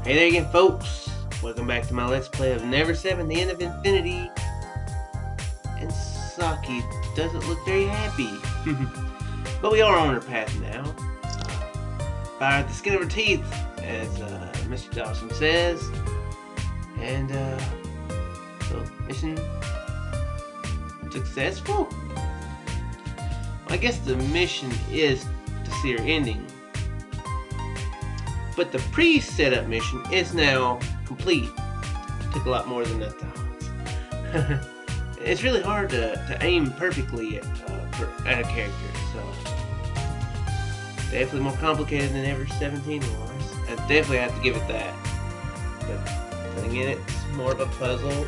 Hey there again, folks. Welcome back to my Let's Play of Never7, the End of Infinity. And Saki doesn't look very happy. But we are on our path now. By the skin of her teeth, as Mr. Dawson says. And, so, mission successful? I guess the mission is to see her ending. But the pre-setup mission is now complete. Took a lot more than I thought. It's really hard to aim perfectly at a character, so definitely more complicated than Never7 was. I definitely have to give it that. But again, it's more of a puzzle,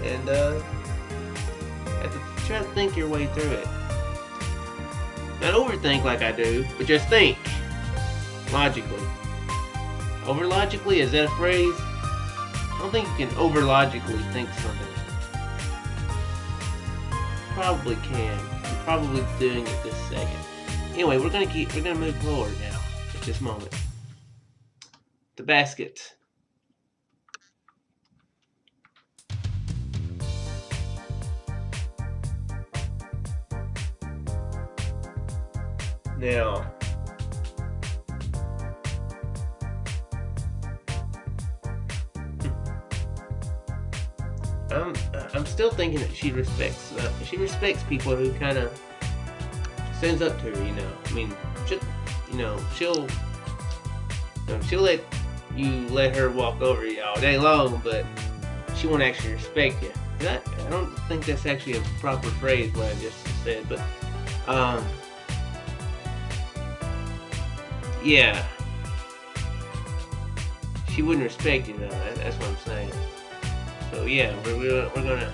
and have to try to think your way through it. Not overthink like I do, but just think logically. Over logically, is that a phrase? I don't think you can over logically think something. Probably can. I'm probably doing it this second. Anyway, we're gonna move forward now at this moment. The basket. Now, I'm still thinking that she respects people who kind of stands up to her, you know. I mean, she'll let her walk over you all day long, but she won't actually respect you. I don't think that's actually a proper phrase what I just said, but yeah, she wouldn't respect you though. That's what I'm saying. So yeah, we're gonna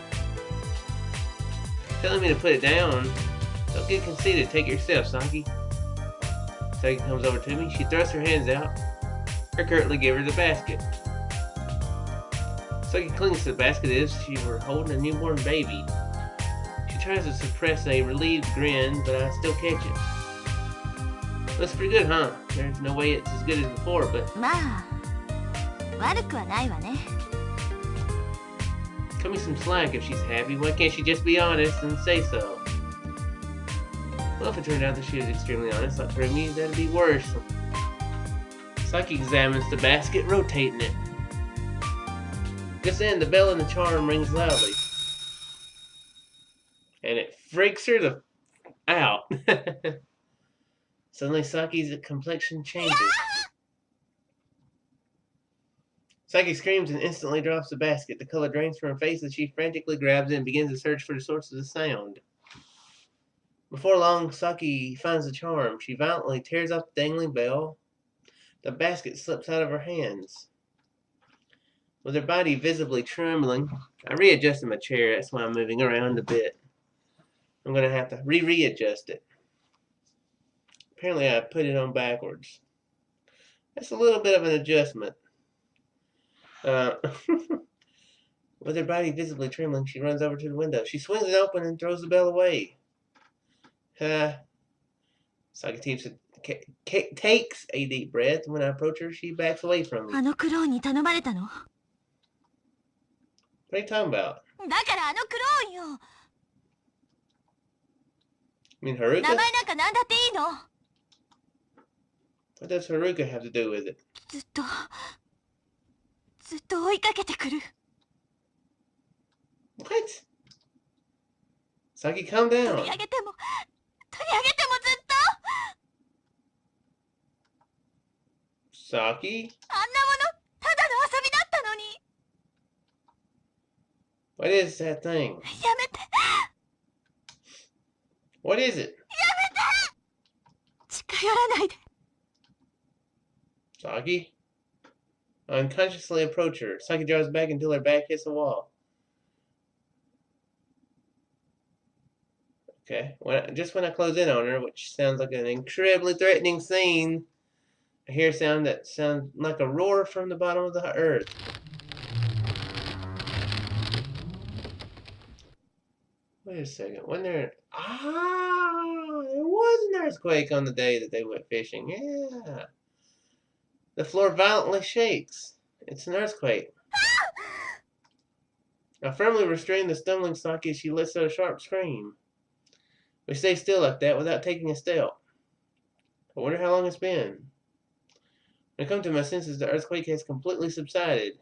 telling me to put it down. Don't get conceited. Take it yourself, Saki. Saki comes over to me. She thrusts her hands out. I curtly give her the basket. Saki clings to the basket as if she were holding a newborn baby. She tries to suppress a relieved grin, but I still catch it. Looks pretty good, huh? There's no way it's as good as before, but cut me some slack if she's happy. Why can't she just be honest and say so? Well, if it turned out that she was extremely honest, that for me, that'd be worse. Saki examines the basket, rotating it. Just then, the bell in the charm rings loudly. And it freaks her out. Suddenly, Saki's complexion changes. Saki screams and instantly drops the basket. The color drains from her face as she frantically grabs it and begins to search for the source of the sound. Before long, Saki finds the charm. She violently tears off the dangling bell. The basket slips out of her hands. With her body visibly trembling, I readjusted my chair. That's why I'm moving around a bit. I'm going to have to readjust it. Apparently, I put it on backwards. That's a little bit of an adjustment. With her body visibly trembling, she runs over to the window. She swings it open and throws the bell away. Saki takes a deep breath. When I approach her, she backs away from me. What are you talking about? I mean Haruka? What does Haruka have to do with it? What? Saki, calm down. Saki? What is that thing? What is it? Saki? I unconsciously approach her. Saki draws back until her back hits the wall. Okay, just when I close in on her, which sounds like an incredibly threatening scene, I hear a sound that sounds like a roar from the bottom of the earth. Wait a second. When there was an earthquake on the day that they went fishing. Yeah. The floor violently shakes. It's an earthquake. I firmly restrain the stumbling Saki as she lets out a sharp scream. We stay still like that without taking a step. I wonder how long it's been. When I come to my senses, the earthquake has completely subsided.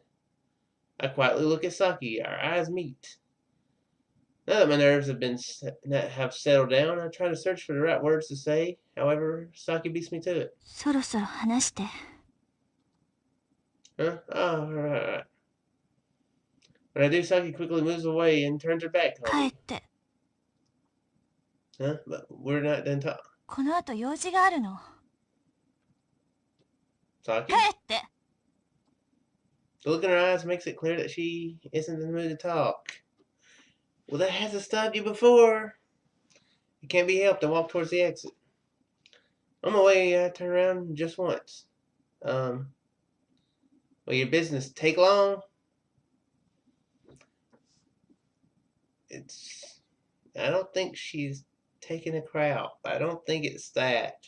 I quietly look at Saki. Our eyes meet. Now that my nerves have settled down, I try to search for the right words to say. However, Saki beats me to it. そろそろ話して。 Huh? Oh, right. When I do, Saki quickly moves away and turns her back on 帰 me. って。 Huh? But we're not done talking. この後用事があるの。 Saki? 帰って。 The look in her eyes makes it clear that she isn't in the mood to talk. Well, that hasn't stopped you before. It can't be helped. I walk towards the exit. On my way, I turn around just once. Will your business take long? I don't think she's taking a crowd. I don't think it's that.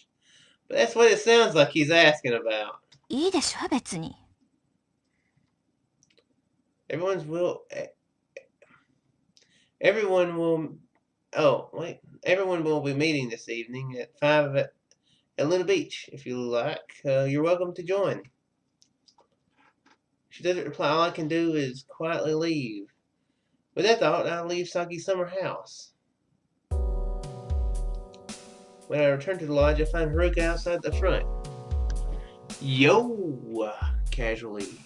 But that's what it sounds like he's asking about. いいでしょ、別に。 Everyone will be meeting this evening at 5 at Luna Beach. If you like, you're welcome to join. She doesn't reply. All I can do is quietly leave. With that thought, I leave Saki's summer house. When I return to the lodge, I find Haruka outside the front. Yo! Casually.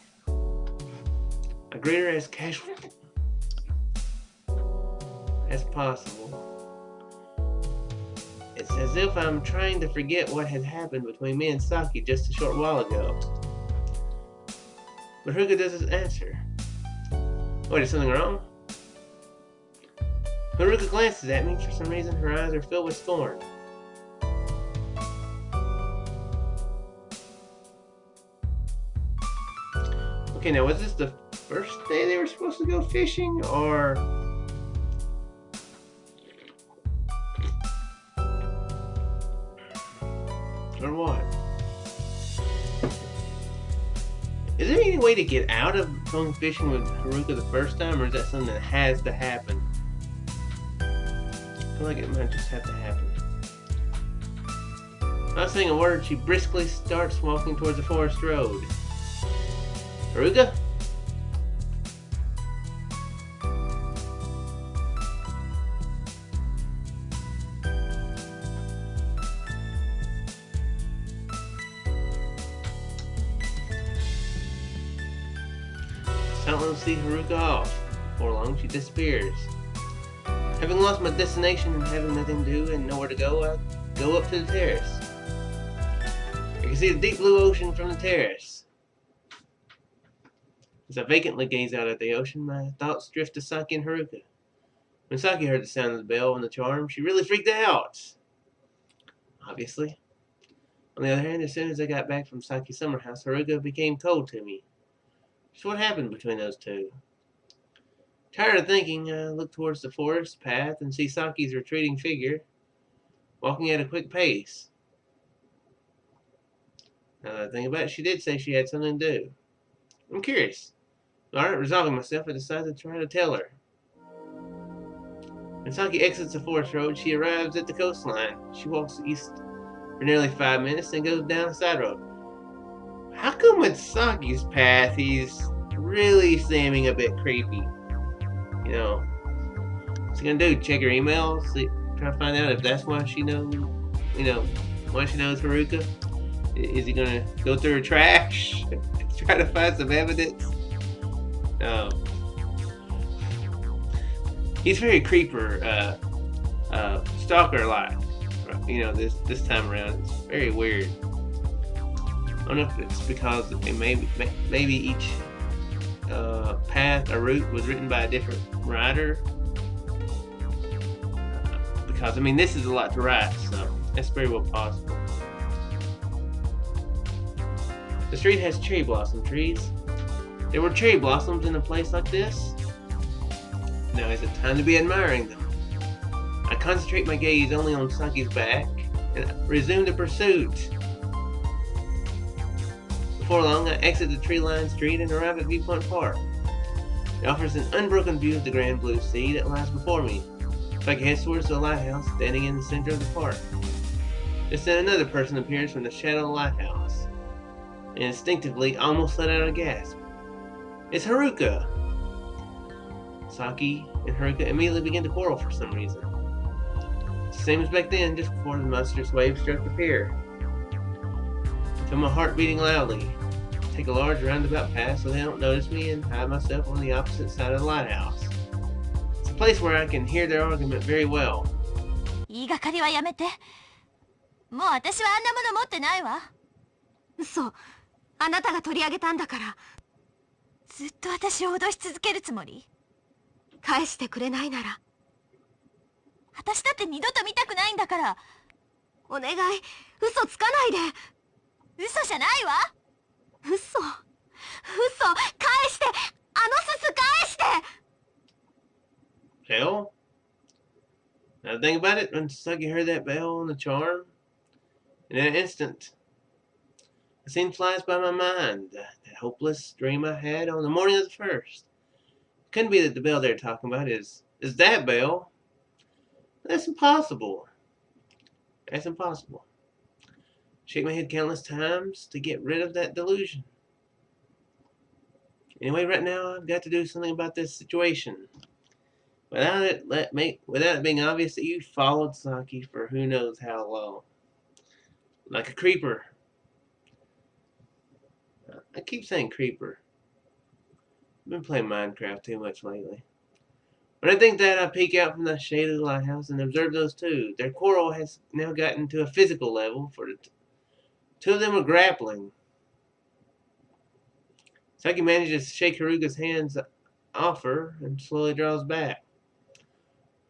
I greet her as casually as possible. It's as if I'm trying to forget what had happened between me and Saki just a short while ago. But Haruka doesn't answer. Wait, is something wrong? Haruka glances at me. For some reason, her eyes are filled with scorn. Okay, now was this the first day they were supposed to go fishing, or what? Is there any way to get out of going fishing with Haruka the first time, or is that something that has to happen? I feel like it might just have to happen. Not saying a word, she briskly starts walking towards the forest road. Haruka? Silently see Haruka off. Before long, she disappears. Having lost my destination and having nothing to do and nowhere to go, I go up to the terrace. I can see the deep blue ocean from the terrace. As I vacantly gaze out at the ocean, my thoughts drift to Saki and Haruka. When Saki heard the sound of the bell and the charm, she really freaked out. Obviously. On the other hand, as soon as I got back from Saki's summer house, Haruka became cold to me. So what happened between those two? Tired of thinking, I look towards the forest path and see Saki's retreating figure, walking at a quick pace. Now that I think about it, she did say she had something to do. I'm curious. Alright, resolving myself, I decide to try to tell her. When Saki exits the forest road, she arrives at the coastline. She walks east for nearly 5 minutes, then goes down a side road. How come with Saki's path, he's really seeming a bit creepy? You know, what's he gonna do? Check her emails? Try to find out if that's why she knows, why she knows Haruka? Is he gonna go through her trash? Try to find some evidence? No. He's very creeper, stalker-like. This time around, it's very weird. I don't know if it's because maybe each path or route was written by a different writer. Because this is a lot to write, so that's very well possible. The street has cherry blossom trees. There were cherry blossoms in a place like this. Now is it time to be admiring them? I concentrate my gaze only on Saki's back and resume the pursuit. Before long, I exit the tree-lined street and arrive at Viewpoint Park. It offers an unbroken view of the grand blue sea that lies before me. Saki heads towards the lighthouse, standing in the center of the park. Just then another person appears from the shadow of the lighthouse, and instinctively almost let out a gasp. It's Haruka! Saki and Haruka immediately begin to quarrel for some reason. It's the same as back then, just before the monstrous wave struck the pier. I feel my heart beating loudly. I take a large roundabout path so they don't notice me and hide myself on the opposite side of the lighthouse. It's a place where I can hear their argument very well. 言いがかりはやめて。もう私はあんなもの持ってないわ。嘘。あなたが取り上げたんだから。ずっと私を脅し続けるつもり？返してくれないなら。私だって二度と見たくないんだから。お願い、嘘つかないで。嘘じゃないわ。嘘。返して。あのすす返して。Hell? Now think about it, when Saki heard that bell on the charm, in an instant, a scene flies by my mind. That hopeless dream I had on the morning of the first. It couldn't be that the bell they're talking about is that bell. That's impossible. That's impossible. Shake my head countless times to get rid of that delusion. Anyway, right now I've got to do something about this situation. Without it being obvious that you followed Saki for who knows how long. Like a creeper. I keep saying creeper. I've been playing Minecraft too much lately. When I think that, I peek out from the shade of the lighthouse and observe those two. Their quarrel has now gotten to a physical level, for the two of them are grappling. Saki manages to shake Haruka's hands off her and slowly draws back.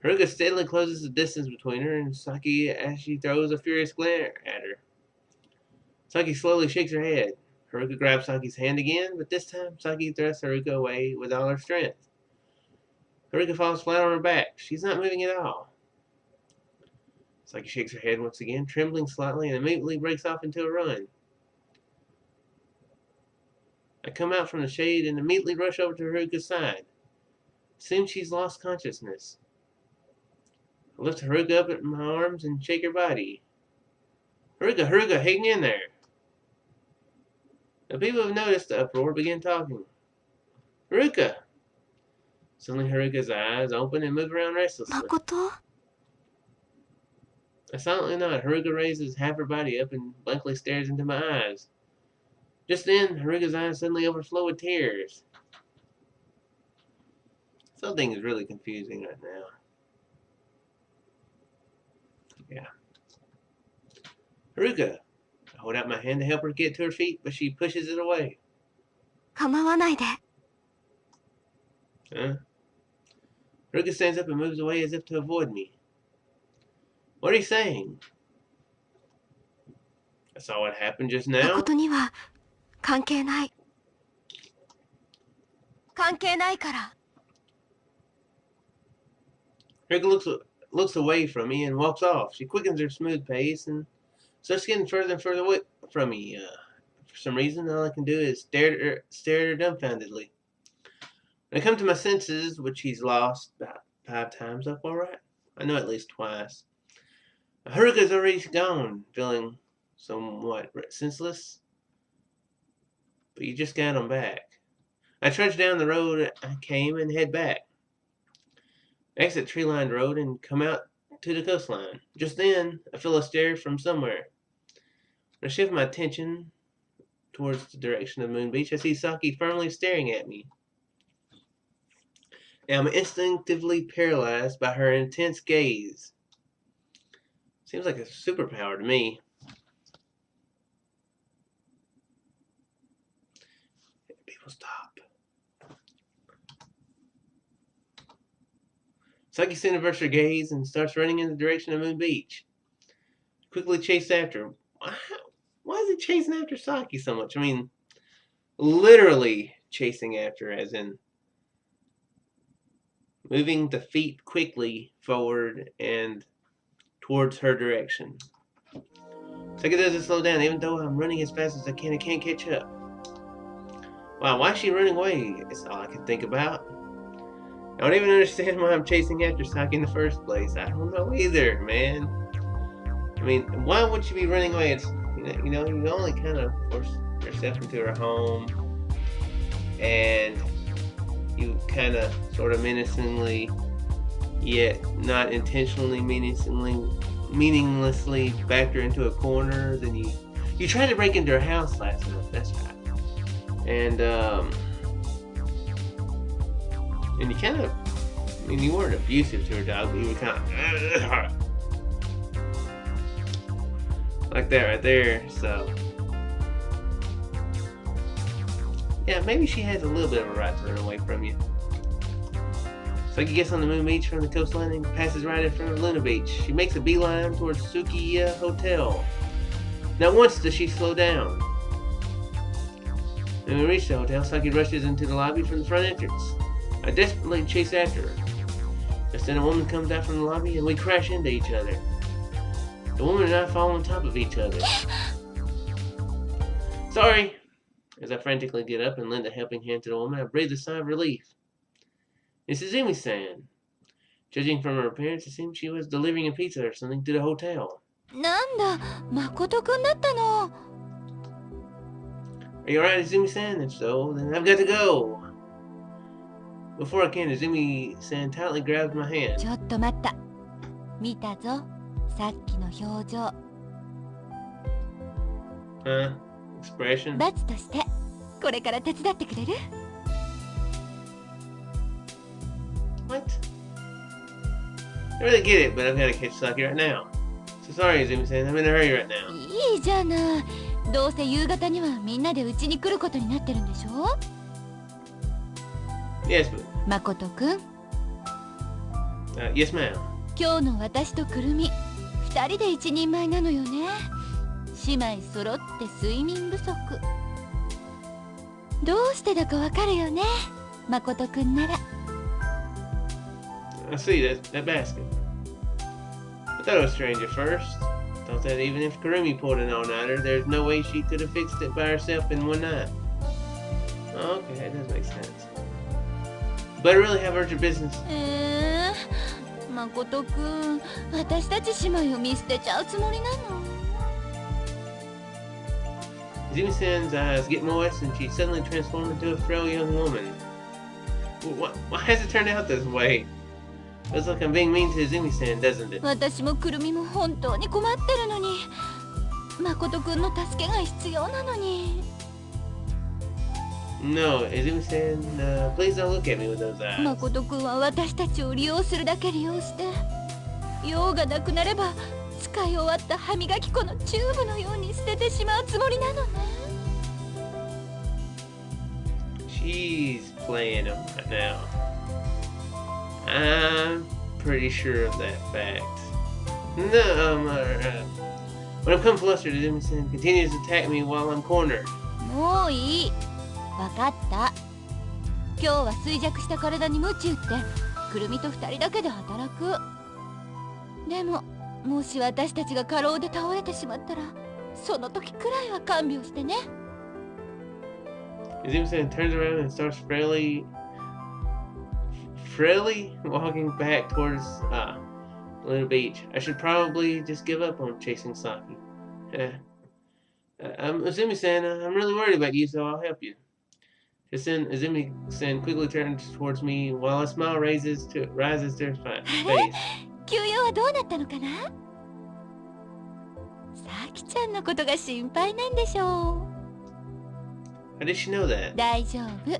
Haruka steadily closes the distance between her and Saki as she throws a furious glare at her. Saki slowly shakes her head. Haruka grabs Saki's hand again, but this time Saki thrusts Haruka away with all her strength. Haruka falls flat on her back. She's not moving at all. Saki shakes her head once again, trembling slightly, and immediately breaks off into a run. I come out from the shade and immediately rush over to Haruka's side. It seems she's lost consciousness. I lift Haruka up in my arms and shake her body. Haruka, hang in there. The people who have noticed the uproar begin talking. Haruka! Suddenly Haruka's eyes open and move around restlessly. Makoto? I silently nod. Haruka raises half her body up and blankly stares into my eyes. Just then, Haruka's eyes suddenly overflow with tears. Something is really confusing right now. Yeah. Haruka! I hold out my hand to help her get to her feet, but she pushes it away. 構わないで。Huh? Haruka stands up and moves away as if to avoid me. What are you saying? I saw what happened just now. 誠には関係ない。関係ないから。Haruka looks away from me and walks off. She quickens her smooth pace and starts getting further and further away from me. For some reason, all I can do is stare at her dumbfoundedly. When I come to my senses, which he's lost about 5 times so far, right? I know at least twice. Haruka's already gone, feeling somewhat senseless. But you just got him back. I trudge down the road I came and head back. Exit tree-lined road and come out to the coastline. Just then, I feel a stare from somewhere. When I shift my attention towards the direction of Moon Beach, I see Saki firmly staring at me. And I'm instinctively paralyzed by her intense gaze. Seems like a superpower to me. People stop. Saki soon averts her gaze and starts running in the direction of Moon Beach. Quickly chase after her. Why is he chasing after Saki so much? I mean, literally chasing after her, as in moving the feet quickly forward and towards her direction. Saki doesn't slow down, even though I'm running as fast as I can't catch up. Wow, why is she running away? It's all I can think about. I don't even understand why I'm chasing after Saki in the first place. I don't know either, man. I mean, why would she be running away? It's you only kind of force yourself into her home, and you kind of sort of menacingly, yet not intentionally meaninglessly backed her into a corner. Then you tried to break into her house last month. That's right. And you kind of, I mean, you weren't abusive to her dog, but you were kind of like that right there. So yeah, maybe she has a little bit of a right to run away from you. Saki gets on the Moon Beach from the coastline and passes right in front of Luna Beach. She makes a beeline towards Suki Hotel. Not once does she slow down. When we reach the hotel, Saki rushes into the lobby from the front entrance. I desperately chase after her. Just then a woman comes out from the lobby and we crash into each other. The woman and I fall on top of each other. Sorry! As I frantically get up and lend a helping hand to the woman, I breathe a sigh of relief. It's Izumi-san. Judging from her appearance, it seems she was delivering a pizza or something to the hotel. なんだ、誠くんだったの。Are you alright, Izumi-san? If so, then I've got to go. Before I can, Izumi-san tightly grabs my hand. ちょっと待った。見たぞ、さっきの表情。Expression? 罰として、これから手伝ってくれる？ What? I really get it, but I've got to catch Saki right now. So sorry, Izumi-san. I'm in a hurry right now. いいじゃない。どうせ夕方にはみんなで家に来ることになってるんでしょ？ Yes, but... 誠くん。yes, ma'am. 今日の私とくるみ、二人で一人前なのよね。姉妹揃って睡眠不足。どうしてだかわかるよね、誠くんなら。I see that basket. I thought it was strange at first. Thought that even if Kurumi pulled an all-nighter, there's no way she could have fixed it by herself in one night. Oh, okay, that does make sense. But I really have urgent business. 誠くん、私たち姉妹を見捨てちゃうつもりなの？Izumi-san's eyes get moist and she suddenly transforms into a frail young woman. Why has it turned out this way? Looks like I'm being mean to Izumi-san, doesn't it? 私もくるみも本当に困ってるのに、誠くんの助けが必要なのに。No, Izumi-san, please don't look at me with those eyes. 誠くんは私たちを利用するだけ利用して、用がなくなれば使い終わった歯磨き粉のチューブのように捨ててしまうつもりなのね。She's playing him right now. I'm pretty sure of that fact. No, when I'm come flustered, Izumi-san continues to attack me while I'm cornered. もういい。わかった。今日は衰弱した体に鞭打って、くるみと二人だけで働く。でも、もし私たちが過労で倒れてしまったら、その時くらいは看病してね。Izumi-san turns around and starts frailly walking back towards Luna Beach. I should probably just give up on chasing Saki. Izumi-san, I'm really worried about you, so I'll help you. Just then, Izumi-san quickly turns towards me while a smile rises to her face. 休養はどうなったのかな？さきちゃんのことが心配なんでしょう。How did she know that? 大丈夫。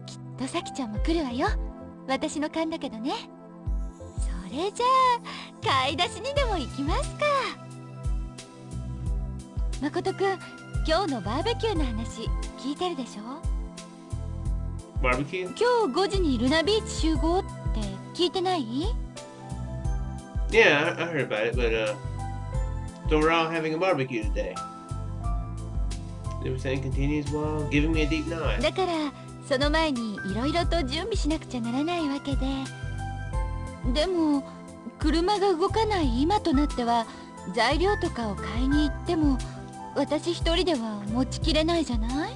きっとさきちゃんも来るわよ。私の勘だけどね。それじゃあ買い出しにでも行きますか。誠くん、今日のバーベキューの話聞いてるでしょ？ Barbecue? 今日5時にルナビーチ集合って聞いてない？ Yeah, I heard about it, but so we're all having a barbecue today. Izumi-san continues while giving me a deep nod. だからその前にいろいろと準備しなくちゃならないわけで。でも車が動かない今となっては材料とかを買いに行っても私一人では持ちきれないじゃない？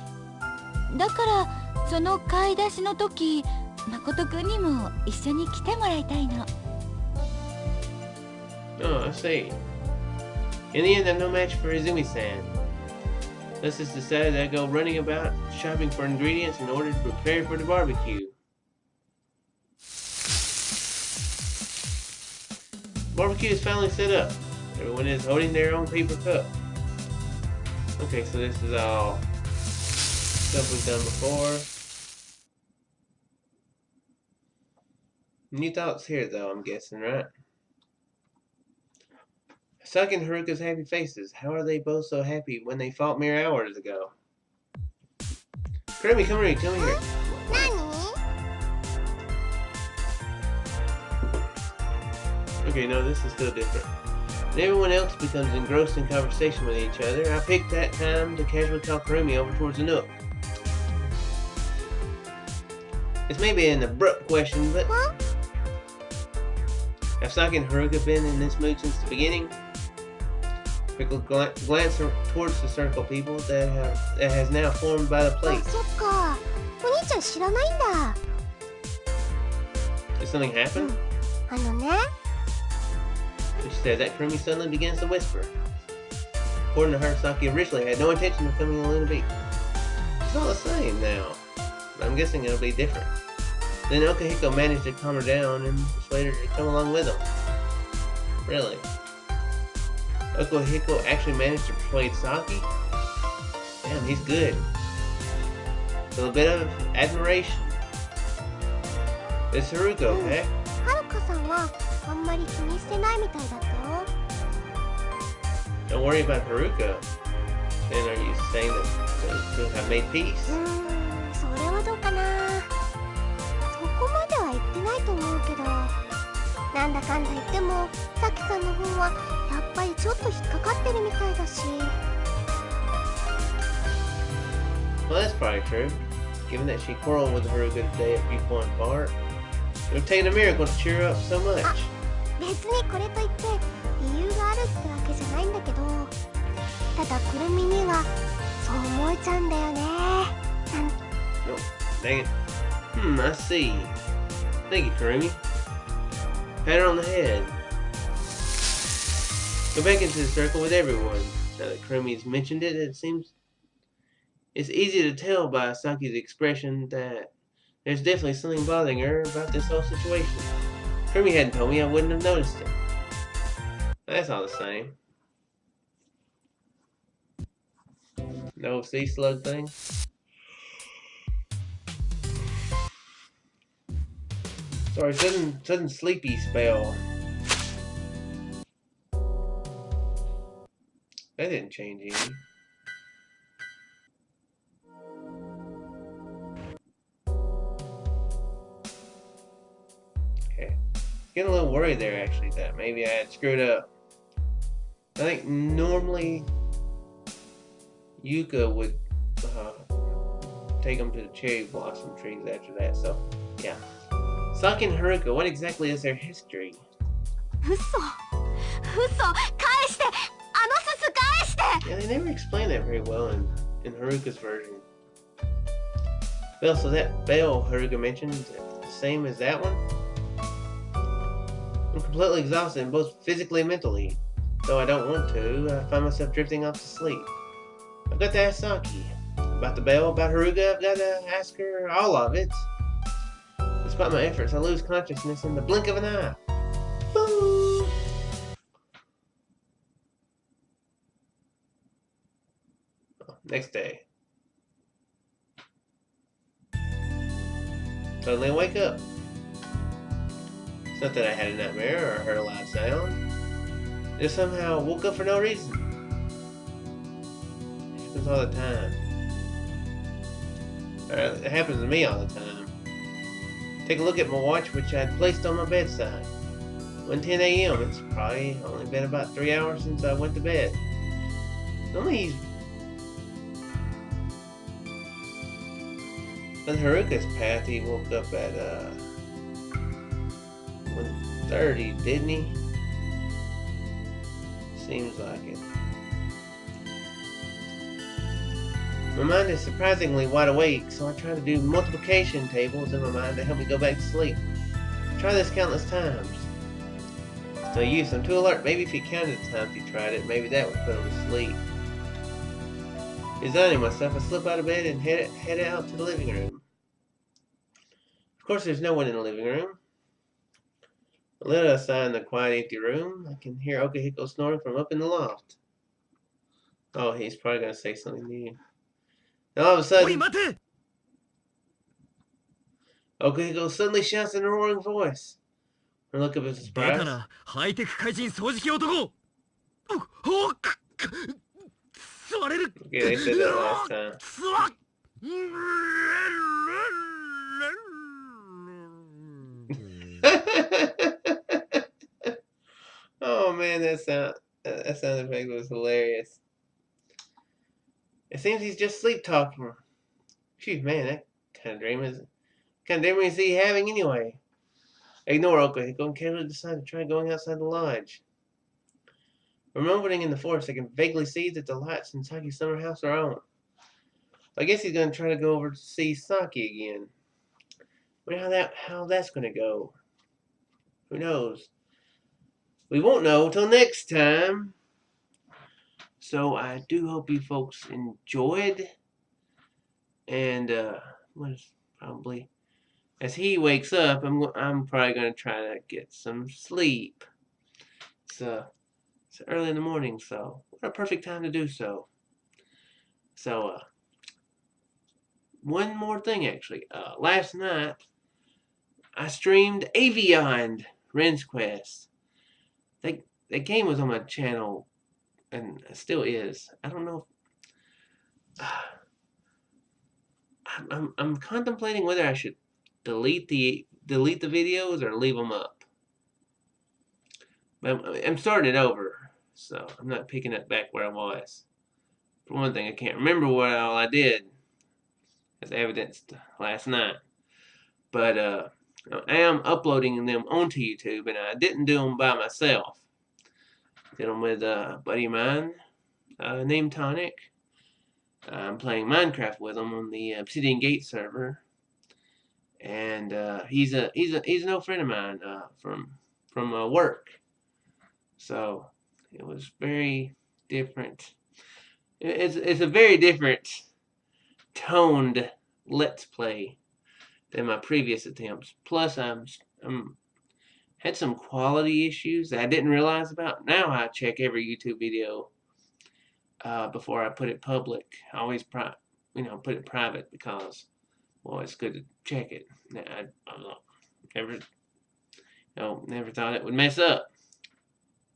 だからその買い出しの時、誠くんにも一緒に来てもらいたいの。Oh, I see. In the end, I'm no match for Izumi-san. Thus it's decided that I go running about shopping for ingredients in order to prepare for the barbecue. Barbecue is finally set up. Everyone is holding their own paper cup. Okay, so this is all stuff we've done before. New thoughts here, though, I'm guessing, right? Saki and Haruka's happy faces. How are they both so happy when they fought mere hours ago? Kurumi, come here, come here. Okay, no, this is still different. And everyone else becomes engrossed in conversation with each other. I picked that time to casually call Kurumi over towards the nook. This may be an abrupt question, but have Saki and Haruka been in this mood since the beginning? Quick glance towards the circle of people that has now formed by the plate. Did something happen? She said that Kurumi suddenly begins to whisper. According to her, Saki originally had no intention of coming along to beat. It's all the same now. But I'm guessing it'll be different. Then Okahiko managed to calm her down and persuaded her to come along with him. Really? Okahiko actually managed to persuade Saki? Damn, he's good. With a bit of admiration. It's Haruka, okay? Don't worry about Haruka. Then are you saying that those two have made peace? Well, that's probably true. Given that she quarreled with Haruka today at Viewpoint Park, it would take a miracle to cheer her up so much. No, dang it. I see. Thank you, Kurumi. Pat her on the head. Go back into the circle with everyone. Now that Kurumi's mentioned it, it seems it's easy to tell by Saki's expression that there's definitely something bothering her about this whole situation. Kurumi hadn't told me, I wouldn't have noticed it. That's all the same. No sea slug thing. Sorry, sudden sleepy spell. That didn't change anything. Okay. Getting a little worried there actually that maybe I had screwed up. I think normally Yuka would take them to the cherry blossom trees after that, so yeah. Saki and Haruka, what exactly is their history? Yeah, they never explain that very well in Haruka's version. Well, so that bell Haruka mentioned, is the same as that one? I'm completely exhausted, both physically and mentally. Though I don't want to, I find myself drifting off to sleep. I've got to ask Saki. About the bell, about Haruka, I've got to ask her all of it. Despite my efforts, I lose consciousness in the blink of an eye. Boom! Next day. Suddenly I wake up. It's not that I had a nightmare or heard a loud sound. Just somehow woke up for no reason. It happens all the time. It happens to me all the time. Take a look at my watch, which I had placed on my bedside. 1:10 a.m. It's probably only been about 3 hours since I went to bed. Normally on Haruka's path, he woke up at 1:30, didn't he? Seems like it. My mind is surprisingly wide awake, so I try to do multiplication tables in my mind to help me go back to sleep. Try this countless times. No use, I'm too alert. Maybe if you counted the times you tried it, maybe that would put him to sleep. Resigning myself, I slip out of bed and head out to the living room. Of course, there's no one in the living room. A little outside in the quiet, empty room, I can hear Okahiko snoring from up in the loft. Oh, he's probably going to say something new. Then all of a sudden, Okahiko suddenly shouts in a roaring voice. Her look of surprise. Okay, they said that last time. Oh man, that sound effect was hilarious. It seems he's just sleep talking. Phew, man, that kind of dream is he having anyway? Ignore Okahiko and casually decide to try going outside the lodge. Remembering in the forest, I can vaguely see that the lights in Saki's summer house are on. I guess he's gonna try to go over to see Saki again. Wonder how that's gonna go. Who knows? We won't know till next time. So I do hope you folks enjoyed. And probably as he wakes up, I'm probably gonna try to get some sleep. It's early in the morning, so what a perfect time to do so. So one more thing actually. Last night I streamed Avion Ren's Quest. That game was on my channel and it still is. I don't know. I'm contemplating whether I should delete the videos or leave them up. I'm starting it over, so I'm not picking it back where I was. For one thing, I can't remember what all I did, as evidenced last night. But I am uploading them onto YouTube, and I didn't do them by myself. Did them with a buddy of mine named Tonic. I'm playing Minecraft with him on the Obsidian Gate server, and he's an old friend of mine from work. So it was very different. It's a very different toned Let's Play than my previous attempts. Plus, I'm had some quality issues that I didn't realize about. Now I check every YouTube video before I put it public. I always put it private because, well, it's good to check it. I never thought it would mess up,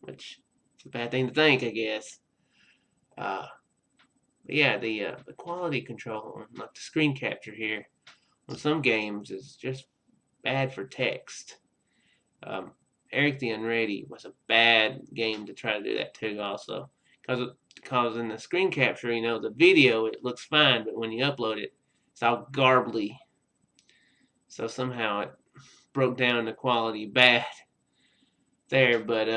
which is a bad thing to think, I guess. But yeah, the quality control, like the screen capture here, on some games is just bad for text. Eric the Unready was a bad game to try to do that too, also, because in the screen capture, the video, it looks fine, but when you upload it, it's all garbly. So somehow it broke down the quality bad there, but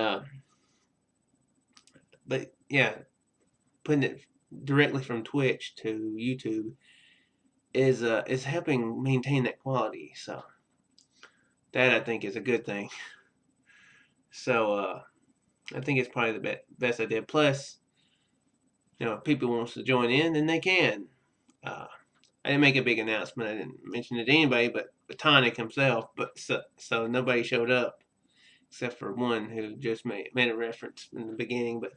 yeah, putting it directly from Twitch to YouTube is helping maintain that quality. So that, I think, is a good thing. So I think it's probably the best idea. Plus, if people wants to join in, then they can. I didn't make a big announcement. I didn't mention it to anybody but Tonic himself. But so nobody showed up except for one who just made a reference in the beginning. But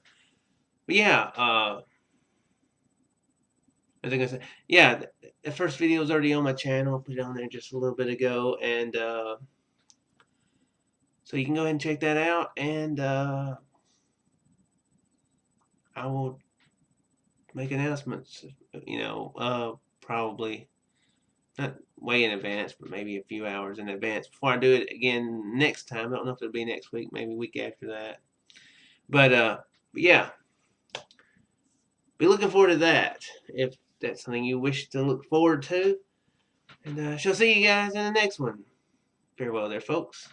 yeah, I think I said, yeah, the first video is already on my channel. I put it on there just a little bit ago, and so you can go ahead and check that out. And I will make announcements, probably not way in advance, but maybe a few hours in advance before I do it again next time. I don't know if it'll be next week, maybe a week after that. But yeah, be looking forward to that if that's something you wish to look forward to. And shall see you guys in the next one. Farewell there, folks.